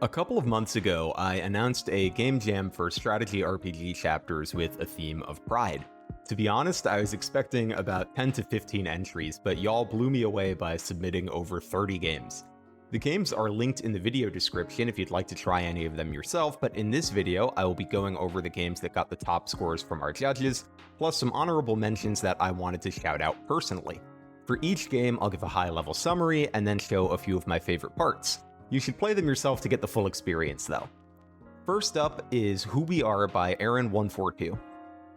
A couple of months ago, I announced a game jam for strategy RPG chapters with a theme of pride. To be honest, I was expecting about 10 to 15 entries, but y'all blew me away by submitting over 30 games. The games are linked in the video description if you'd like to try any of them yourself, but in this video, I will be going over the games that got the top scores from our judges, plus some honorable mentions that I wanted to shout out personally. For each game, I'll give a high-level summary and then show a few of my favorite parts. You should play them yourself to get the full experience, though. First up is Who We Are by Aaron142.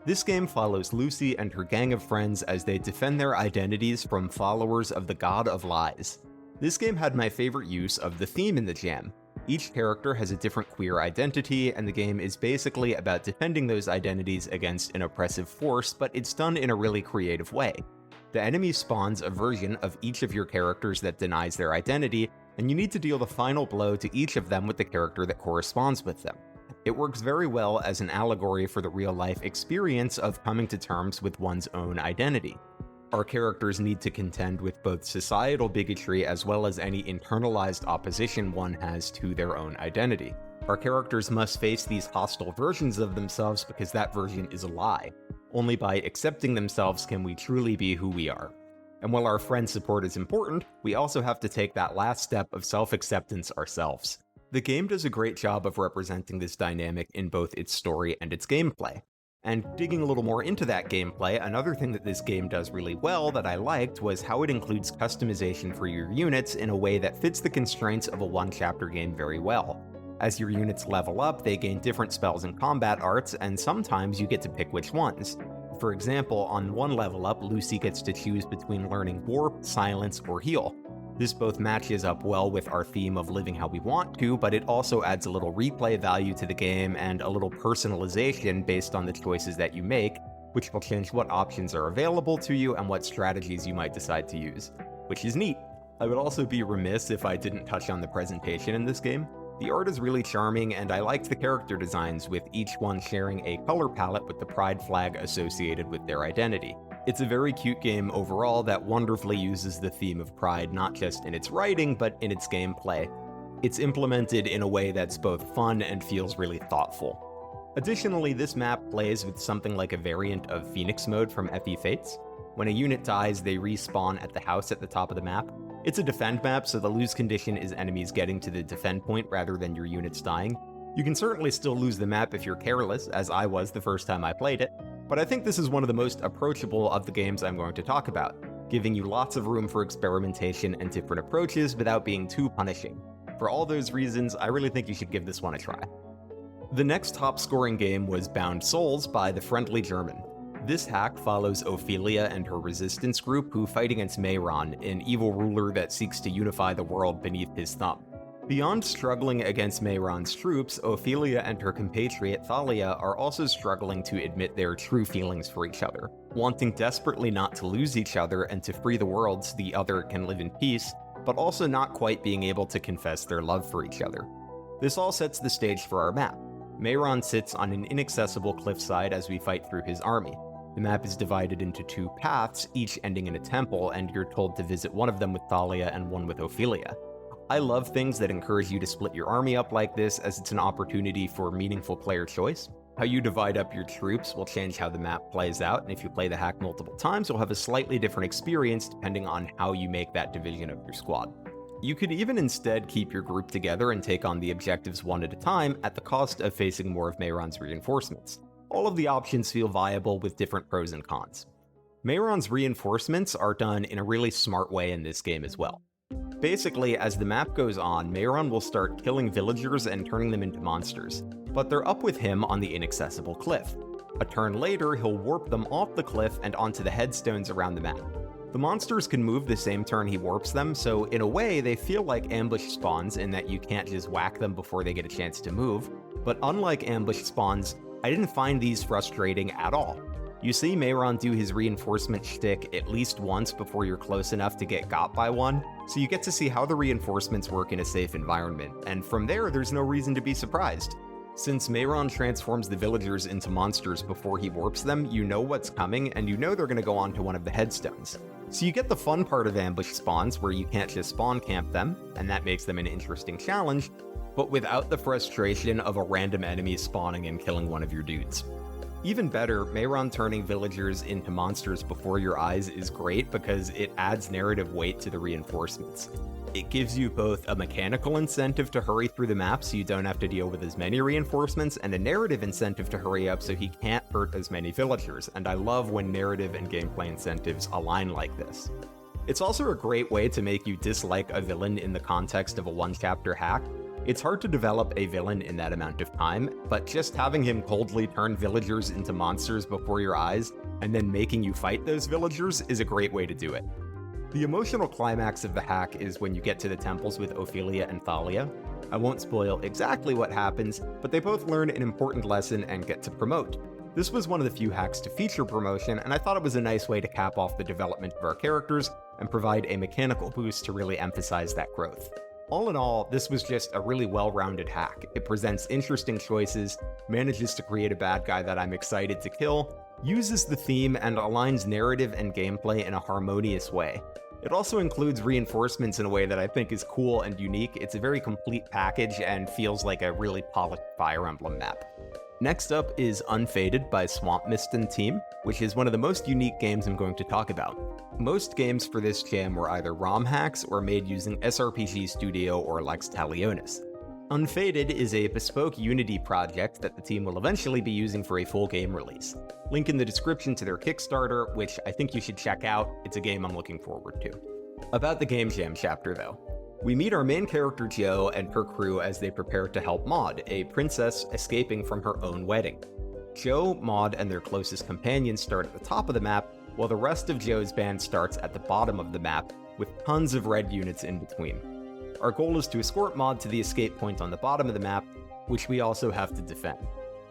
This game follows Lucy and her gang of friends as they defend their identities from followers of the God of Lies. This game had my favorite use of the theme in the jam. Each character has a different queer identity, and the game is basically about defending those identities against an oppressive force, but it's done in a really creative way. The enemy spawns a version of each of your characters that denies their identity, and you need to deal the final blow to each of them with the character that corresponds with them. It works very well as an allegory for the real-life experience of coming to terms with one's own identity. Our characters need to contend with both societal bigotry as well as any internalized opposition one has to their own identity. Our characters must face these hostile versions of themselves because that version is a lie. Only by accepting themselves can we truly be who we are. And while our friend support is important, we also have to take that last step of self-acceptance ourselves. The game does a great job of representing this dynamic in both its story and its gameplay. And digging a little more into that gameplay, another thing that this game does really well that I liked was how it includes customization for your units in a way that fits the constraints of a one-chapter game very well. As your units level up, they gain different spells and combat arts, and sometimes you get to pick which ones. For example, on one level up, Lucy gets to choose between learning Warp, Silence, or Heal. This both matches up well with our theme of living how we want to, but it also adds a little replay value to the game and a little personalization based on the choices that you make, which will change what options are available to you and what strategies you might decide to use, which is neat. I would also be remiss if I didn't touch on the presentation in this game. The art is really charming, and I liked the character designs, with each one sharing a color palette with the pride flag associated with their identity. It's a very cute game overall that wonderfully uses the theme of pride not just in its writing, but in its gameplay. It's implemented in a way that's both fun and feels really thoughtful. Additionally, this map plays with something like a variant of Phoenix mode from Evie Fates. When a unit dies, they respawn at the house at the top of the map. It's a defend map, so the lose condition is enemies getting to the defend point rather than your units dying. You can certainly still lose the map if you're careless, as I was the first time I played it, but I think this is one of the most approachable of the games I'm going to talk about, giving you lots of room for experimentation and different approaches without being too punishing. For all those reasons, I really think you should give this one a try. The next top-scoring game was Bound Souls by The Friendly German. This hack follows Ophelia and her resistance group who fight against Mayron, an evil ruler that seeks to unify the world beneath his thumb. Beyond struggling against Mayron's troops, Ophelia and her compatriot Thalia are also struggling to admit their true feelings for each other, wanting desperately not to lose each other and to free the world so the other can live in peace, but also not quite being able to confess their love for each other. This all sets the stage for our map. Mayron sits on an inaccessible cliffside as we fight through his army. The map is divided into two paths, each ending in a temple, and you're told to visit one of them with Thalia and one with Ophelia. I love things that encourage you to split your army up like this, as it's an opportunity for meaningful player choice. How you divide up your troops will change how the map plays out, and if you play the hack multiple times, you'll have a slightly different experience depending on how you make that division of your squad. You could even instead keep your group together and take on the objectives one at a time at the cost of facing more of Mayron's reinforcements. All of the options feel viable with different pros and cons. Mayron's reinforcements are done in a really smart way in this game as well. Basically, as the map goes on, Mayron will start killing villagers and turning them into monsters, but they're up with him on the inaccessible cliff. A turn later, he'll warp them off the cliff and onto the headstones around the map. The monsters can move the same turn he warps them, so in a way they feel like ambush spawns in that you can't just whack them before they get a chance to move, but unlike ambush spawns, I didn't find these frustrating at all. You see Mayron do his reinforcement shtick at least once before you're close enough to get got by one, so you get to see how the reinforcements work in a safe environment, and from there's no reason to be surprised. Since Mayron transforms the villagers into monsters before he warps them, you know what's coming, and you know they're going to go onto one of the headstones. So you get the fun part of ambush spawns, where you can't just spawn camp them, and that makes them an interesting challenge, but without the frustration of a random enemy spawning and killing one of your dudes. Even better, Mehron turning villagers into monsters before your eyes is great because it adds narrative weight to the reinforcements. It gives you both a mechanical incentive to hurry through the map so you don't have to deal with as many reinforcements, and a narrative incentive to hurry up so he can't hurt as many villagers, and I love when narrative and gameplay incentives align like this. It's also a great way to make you dislike a villain in the context of a one-chapter hack. It's hard to develop a villain in that amount of time, but just having him coldly turn villagers into monsters before your eyes and then making you fight those villagers is a great way to do it. The emotional climax of the hack is when you get to the temples with Ophelia and Thalia. I won't spoil exactly what happens, but they both learn an important lesson and get to promote. This was one of the few hacks to feature promotion, and I thought it was a nice way to cap off the development of our characters and provide a mechanical boost to really emphasize that growth. All in all, this was just a really well-rounded hack. It presents interesting choices, manages to create a bad guy that I'm excited to kill, uses the theme, and aligns narrative and gameplay in a harmonious way. It also includes reinforcements in a way that I think is cool and unique. It's a very complete package and feels like a really polished Fire Emblem map. Next up is Unfaded by Swamp Mist and Team, which is one of the most unique games I'm going to talk about. Most games for this jam were either ROM hacks or made using SRPG Studio or Lex Talionis. Unfaded is a bespoke Unity project that the team will eventually be using for a full game release. Link in the description to their Kickstarter, which I think you should check out. It's a game I'm looking forward to. About the Game Jam chapter though. We meet our main character Jo and her crew as they prepare to help Maud, a princess escaping from her own wedding. Jo, Maud, and their closest companions start at the top of the map, while the rest of Jo's band starts at the bottom of the map, with tons of red units in between. Our goal is to escort Maud to the escape point on the bottom of the map, which we also have to defend.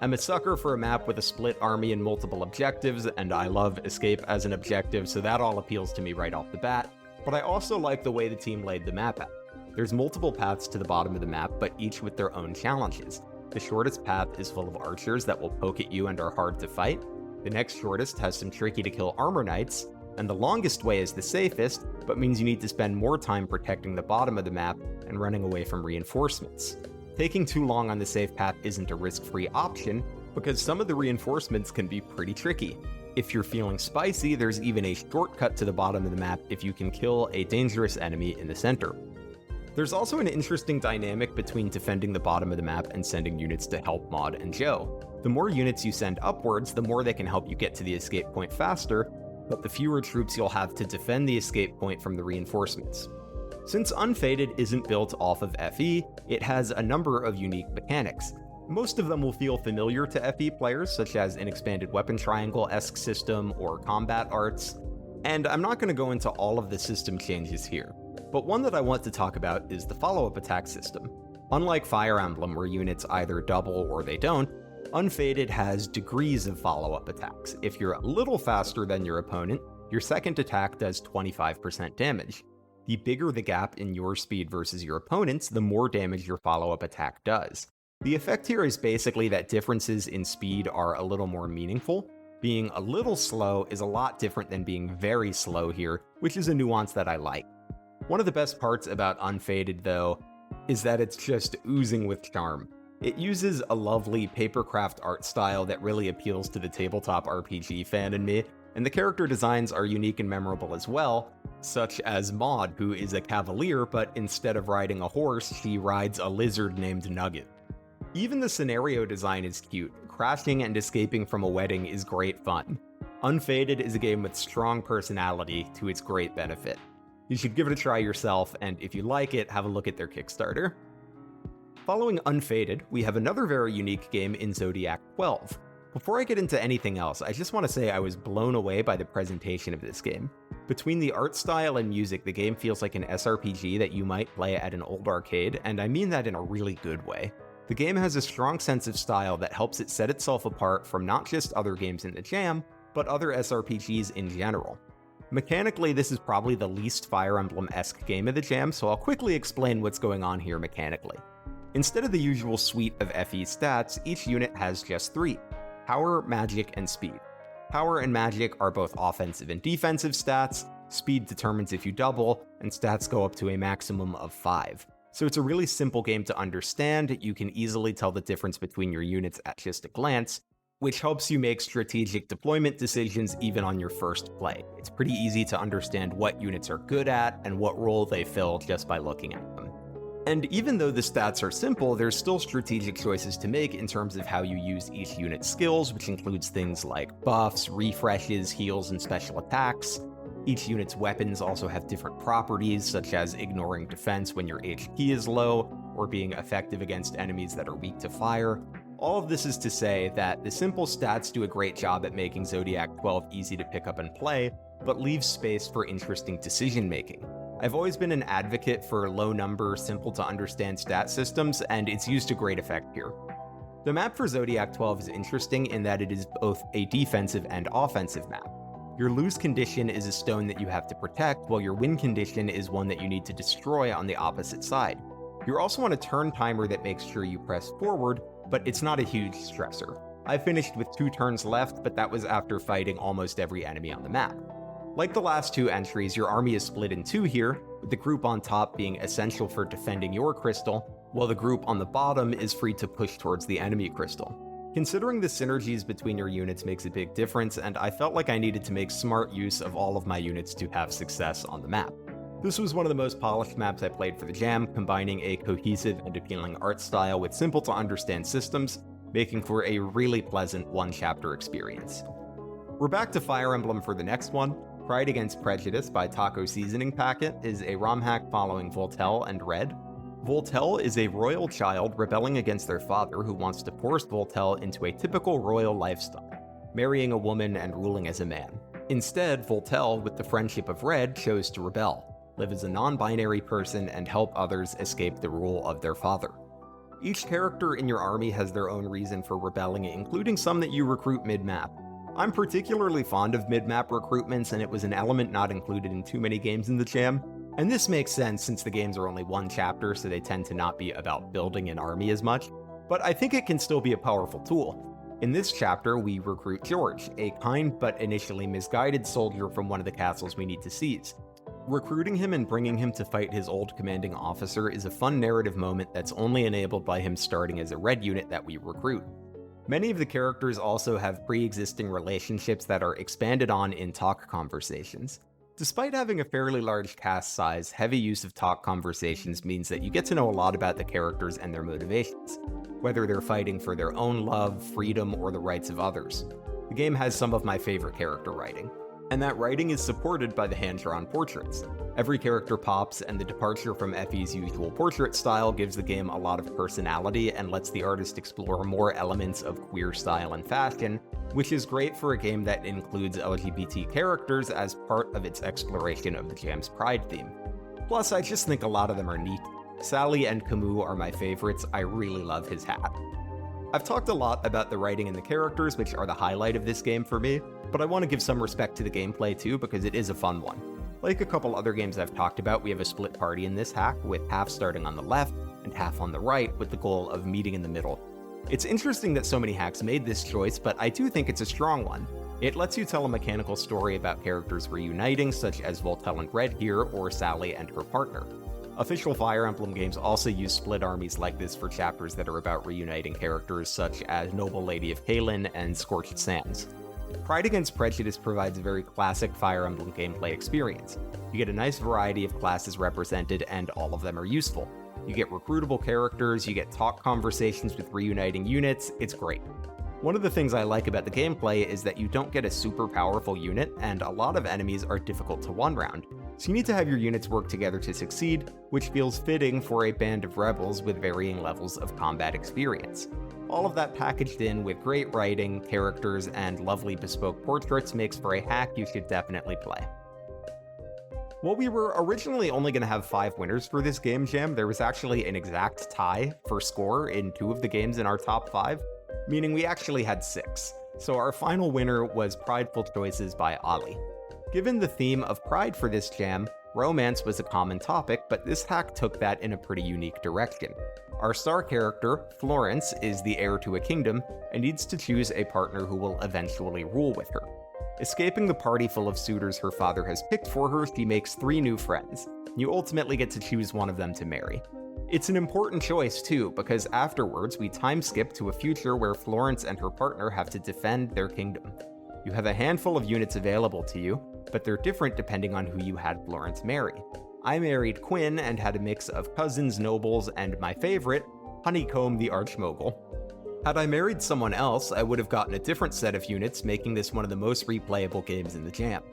I'm a sucker for a map with a split army and multiple objectives, and I love escape as an objective, so that all appeals to me right off the bat. But I also like the way the team laid the map out. There's multiple paths to the bottom of the map, but each with their own challenges. The shortest path is full of archers that will poke at you and are hard to fight. The next shortest has some tricky to kill armor knights, and the longest way is the safest, but means you need to spend more time protecting the bottom of the map and running away from reinforcements. Taking too long on the safe path isn't a risk-free option, because some of the reinforcements can be pretty tricky. If you're feeling spicy, there's even a shortcut to the bottom of the map if you can kill a dangerous enemy in the center. There's also an interesting dynamic between defending the bottom of the map and sending units to help Maud and Jo. The more units you send upwards, the more they can help you get to the escape point faster, but the fewer troops you'll have to defend the escape point from the reinforcements. Since Unfaded isn't built off of FE, it has a number of unique mechanics. Most of them will feel familiar to FE players, such as an expanded weapon triangle-esque system or combat arts, and I'm not going to go into all of the system changes here. But one that I want to talk about is the follow-up attack system. Unlike Fire Emblem, where units either double or they don't, Unfaded has degrees of follow-up attacks. If you're a little faster than your opponent, your second attack does 25% damage. The bigger the gap in your speed versus your opponent's, the more damage your follow-up attack does. The effect here is basically that differences in speed are a little more meaningful. Being a little slow is a lot different than being very slow here, which is a nuance that I like. One of the best parts about Unfaded, though, is that it's just oozing with charm. It uses a lovely papercraft art style that really appeals to the tabletop RPG fan in me, and the character designs are unique and memorable as well, such as Maud, who is a cavalier, but instead of riding a horse, she rides a lizard named Nugget. Even the scenario design is cute. Crashing and escaping from a wedding is great fun. Unfaded is a game with strong personality to its great benefit. You should give it a try yourself, and if you like it, have a look at their Kickstarter. Following Unfaded, we have another very unique game in Zodiac 12. Before I get into anything else, I just want to say I was blown away by the presentation of this game. Between the art style and music, the game feels like an SRPG that you might play at an old arcade, and I mean that in a really good way. The game has a strong sense of style that helps it set itself apart from not just other games in the jam, but other SRPGs in general. Mechanically, this is probably the least Fire Emblem-esque game of the jam, so I'll quickly explain what's going on here mechanically. Instead of the usual suite of FE stats, each unit has just 3: power, magic, and speed. Power and magic are both offensive and defensive stats, speed determines if you double, and stats go up to a maximum of 5. So it's a really simple game to understand. You can easily tell the difference between your units at just a glance, which helps you make strategic deployment decisions even on your first play. It's pretty easy to understand what units are good at and what role they fill just by looking at them. And even though the stats are simple, there's still strategic choices to make in terms of how you use each unit's skills, which includes things like buffs, refreshes, heals, and special attacks. Each unit's weapons also have different properties, such as ignoring defense when your HP is low, or being effective against enemies that are weak to fire. All of this is to say that the simple stats do a great job at making Zodiac 12 easy to pick up and play, but leave space for interesting decision-making. I've always been an advocate for low-number, simple-to-understand stat systems, and it's used to great effect here. The map for Zodiac 12 is interesting in that it is both a defensive and offensive map. Your lose condition is a stone that you have to protect, while your win condition is one that you need to destroy on the opposite side. You're also on a turn timer that makes sure you press forward, but it's not a huge stressor. I finished with 2 turns left, but that was after fighting almost every enemy on the map. Like the last 2 entries, your army is split in 2 here, with the group on top being essential for defending your crystal, while the group on the bottom is free to push towards the enemy crystal. Considering the synergies between your units makes a big difference, and I felt like I needed to make smart use of all of my units to have success on the map. This was one of the most polished maps I played for the jam, combining a cohesive and appealing art style with simple-to-understand systems, making for a really pleasant one-chapter experience. We're back to Fire Emblem for the next one. Pride Against Prejudice by Taco Seasoning Packet is a ROM hack following Voltel and Red. Voltel is a royal child rebelling against their father who wants to force Voltel into a typical royal lifestyle, marrying a woman and ruling as a man. Instead, Voltel, with the friendship of Red, chose to rebel, live as a non-binary person, and help others escape the rule of their father. Each character in your army has their own reason for rebelling, including some that you recruit mid-map. I'm particularly fond of mid-map recruitments, and it was an element not included in too many games in the jam. And this makes sense since the games are only one chapter, so they tend to not be about building an army as much. But I think it can still be a powerful tool. In this chapter, we recruit George, a kind but initially misguided soldier from one of the castles we need to seize. Recruiting him and bringing him to fight his old commanding officer is a fun narrative moment that's only enabled by him starting as a red unit that we recruit. Many of the characters also have pre-existing relationships that are expanded on in talk conversations. Despite having a fairly large cast size, heavy use of talk conversations means that you get to know a lot about the characters and their motivations, whether they're fighting for their own love, freedom, or the rights of others. The game has some of my favorite character writing, and that writing is supported by the hand-drawn portraits. Every character pops, and the departure from Effie's usual portrait style gives the game a lot of personality and lets the artist explore more elements of queer style and fashion, which is great for a game that includes LGBT characters as part of its exploration of the jam's Pride theme. Plus, I just think a lot of them are neat. Sally and Camus are my favorites. I really love his hat. I've talked a lot about the writing and the characters, which are the highlight of this game for me, but I want to give some respect to the gameplay too, because it is a fun one. Like a couple other games I've talked about, we have a split party in this hack, with half starting on the left and half on the right, with the goal of meeting in the middle. It's interesting that so many hacks made this choice, but I do think it's a strong one. It lets you tell a mechanical story about characters reuniting, such as Voltel and Red here, or Sally and her partner. Official Fire Emblem games also use split armies like this for chapters that are about reuniting characters such as Noble Lady of Kalin and Scorched Sands. Pride Against Prejudice provides a very classic Fire Emblem gameplay experience. You get a nice variety of classes represented, and all of them are useful. You get recruitable characters, you get talk conversations with reuniting units, it's great. One of the things I like about the gameplay is that you don't get a super powerful unit, and a lot of enemies are difficult to one-round. So you need to have your units work together to succeed, which feels fitting for a band of rebels with varying levels of combat experience. All of that packaged in with great writing, characters, and lovely bespoke portraits makes for a hack you should definitely play. While we were originally only going to have 5 winners for this game jam, there was actually an exact tie for score in 2 of the games in our top 5, meaning we actually had 6. So our final winner was Prideful Choices by Ali. Given the theme of pride for this jam, romance was a common topic, but this hack took that in a pretty unique direction. Our star character, Florence, is the heir to a kingdom and needs to choose a partner who will eventually rule with her. Escaping the party full of suitors her father has picked for her, she makes 3 new friends. You ultimately get to choose one of them to marry. It's an important choice too, because afterwards we time skip to a future where Florence and her partner have to defend their kingdom. You have a handful of units available to you, but they're different depending on who you had Florence marry. I married Quinn and had a mix of cousins, nobles, and my favorite, Honeycomb the Archmogul. Had I married someone else, I would have gotten a different set of units, making this one of the most replayable games in the jam.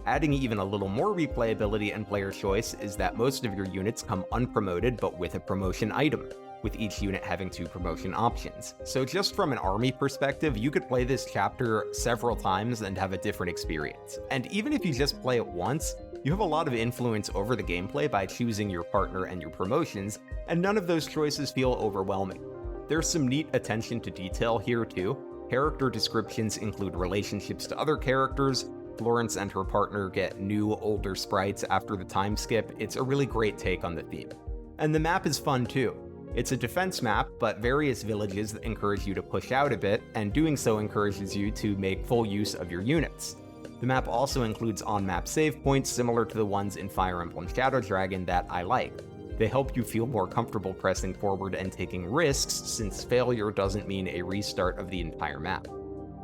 Adding even a little more replayability and player choice is that most of your units come unpromoted but with a promotion item, with each unit having 2 promotion options. So just from an army perspective, you could play this chapter several times and have a different experience. And even if you just play it once, you have a lot of influence over the gameplay by choosing your partner and your promotions, and none of those choices feel overwhelming. There's some neat attention to detail here too. Character descriptions include relationships to other characters. Florence and her partner get new, older sprites after the time skip. It's a really great take on the theme. And the map is fun too. It's a defense map, but various villages that encourage you to push out a bit, and doing so encourages you to make full use of your units. The map also includes on-map save points similar to the ones in Fire Emblem Shadow Dragon that I like. They help you feel more comfortable pressing forward and taking risks, since failure doesn't mean a restart of the entire map.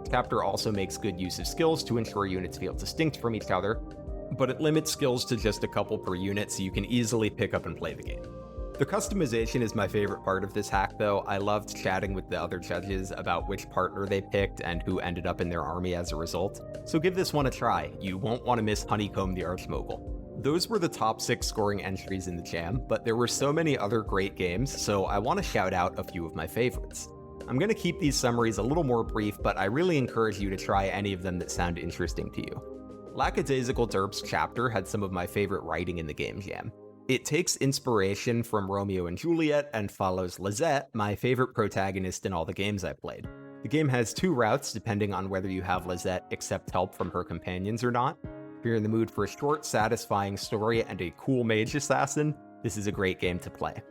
The chapter also makes good use of skills to ensure units feel distinct from each other, but it limits skills to just a couple per unit so you can easily pick up and play the game. The customization is my favorite part of this hack though. I loved chatting with the other judges about which partner they picked and who ended up in their army as a result, so give this one a try. You won't want to miss Honeycomb the Archmogul. Those were the top 6 scoring entries in the jam, but there were so many other great games, so I want to shout out a few of my favorites. I'm going to keep these summaries a little more brief, but I really encourage you to try any of them that sound interesting to you. Lackadaisical Derp's chapter had some of my favorite writing in the game jam. It takes inspiration from Romeo and Juliet and follows Lisette, my favorite protagonist in all the games I've played. The game has 2 routes depending on whether you have Lisette accept help from her companions or not. If you're in the mood for a short, satisfying story and a cool mage assassin, this is a great game to play.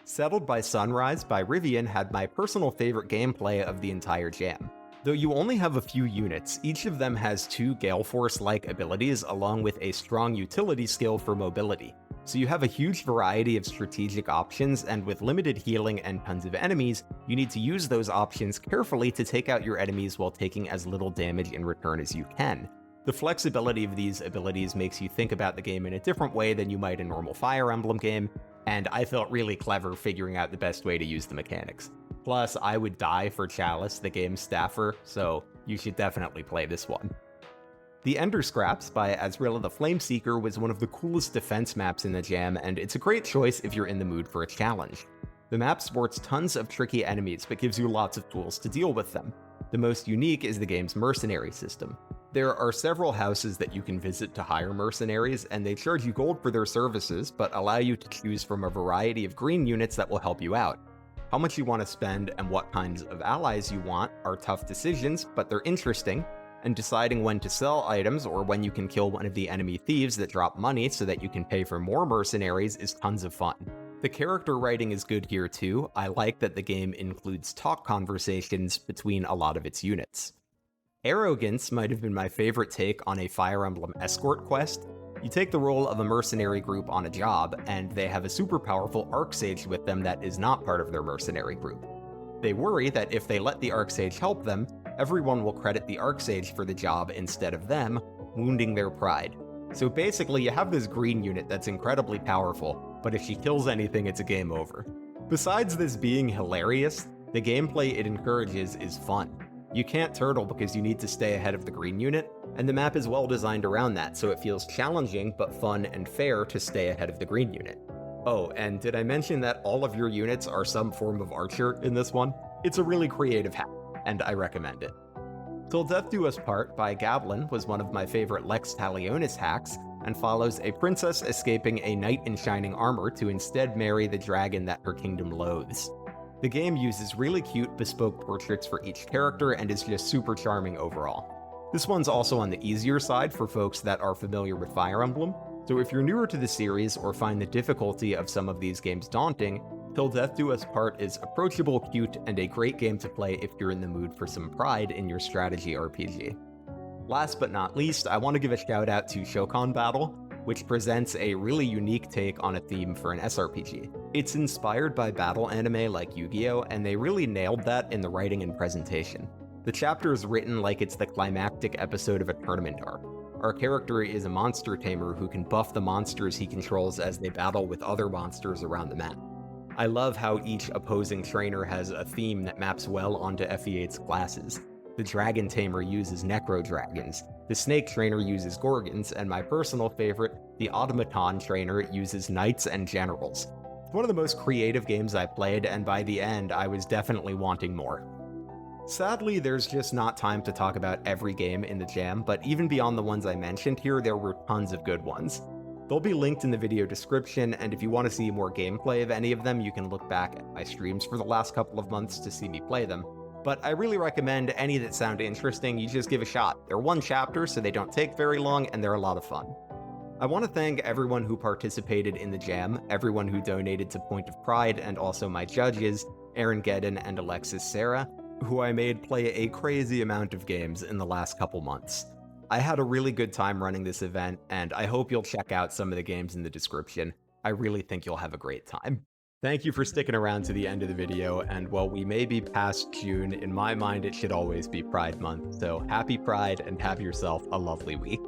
Settled by Sunrise by Rivian had my personal favorite gameplay of the entire jam. Though you only have a few units, each of them has 2 Gale Force-like abilities along with a strong utility skill for mobility. So you have a huge variety of strategic options, and with limited healing and tons of enemies, you need to use those options carefully to take out your enemies while taking as little damage in return as you can. The flexibility of these abilities makes you think about the game in a different way than you might a normal Fire Emblem game, and I felt really clever figuring out the best way to use the mechanics. Plus, I would die for Chalice, the game's staffer, so you should definitely play this one. The Ender Scraps by Azrilla the Flameseeker was one of the coolest defense maps in the jam, and it's a great choice if you're in the mood for a challenge. The map sports tons of tricky enemies, but gives you lots of tools to deal with them. The most unique is the game's mercenary system. There are several houses that you can visit to hire mercenaries, and they charge you gold for their services, but allow you to choose from a variety of green units that will help you out. How much you want to spend and what kinds of allies you want are tough decisions, but they're interesting, and deciding when to sell items or when you can kill one of the enemy thieves that drop money so that you can pay for more mercenaries is tons of fun. The character writing is good here too. I like that the game includes talk conversations between a lot of its units. Arrogance might have been my favorite take on a Fire Emblem escort quest. You take the role of a mercenary group on a job, and they have a super powerful Archsage with them that is not part of their mercenary group. They worry that if they let the Archsage help them, everyone will credit the Archsage for the job instead of them, wounding their pride. So basically, you have this green unit that's incredibly powerful, but if she kills anything, it's a game over. Besides this being hilarious, the gameplay it encourages is fun. You can't turtle because you need to stay ahead of the green unit, and the map is well designed around that, so it feels challenging but fun and fair to stay ahead of the green unit. Oh, and did I mention that all of your units are some form of archer in this one? It's a really creative hack, and I recommend it. Till Death Do Us Part by Gablin was one of my favorite Lex Talionis hacks, and follows a princess escaping a knight in shining armor to instead marry the dragon that her kingdom loathes. The game uses really cute, bespoke portraits for each character and is just super charming overall. This one's also on the easier side for folks that are familiar with Fire Emblem, so if you're newer to the series or find the difficulty of some of these games daunting, Till Death Do Us Part is approachable, cute, and a great game to play if you're in the mood for some pride in your strategy RPG. Last but not least, I want to give a shout out to Shokan Battle. which presents a really unique take on a theme for an SRPG. It's inspired by battle anime like Yu-Gi-Oh!, and they really nailed that in the writing and presentation. The chapter is written like it's the climactic episode of a tournament arc. Our character is a monster tamer who can buff the monsters he controls as they battle with other monsters around the map. I love how each opposing trainer has a theme that maps well onto FE8's classes. The Dragon Tamer uses Necro Dragons, the Snake Trainer uses Gorgons, and my personal favorite, the Automaton Trainer uses Knights and Generals. It's one of the most creative games I played, and by the end, I was definitely wanting more. Sadly, there's just not time to talk about every game in the jam, but even beyond the ones I mentioned here, there were tons of good ones. They'll be linked in the video description, and if you want to see more gameplay of any of them, you can look back at my streams for the last couple of months to see me play them. But I really recommend any that sound interesting, you just give a shot. They're one chapter, so they don't take very long, and they're a lot of fun. I want to thank everyone who participated in the jam, everyone who donated to Point of Pride, and also my judges, Aaron Gedden and Alexis Sarah, who I made play a crazy amount of games in the last couple months. I had a really good time running this event, and I hope you'll check out some of the games in the description. I really think you'll have a great time. Thank you for sticking around to the end of the video, and while we may be past June, in my mind it should always be Pride Month, so happy Pride and have yourself a lovely week.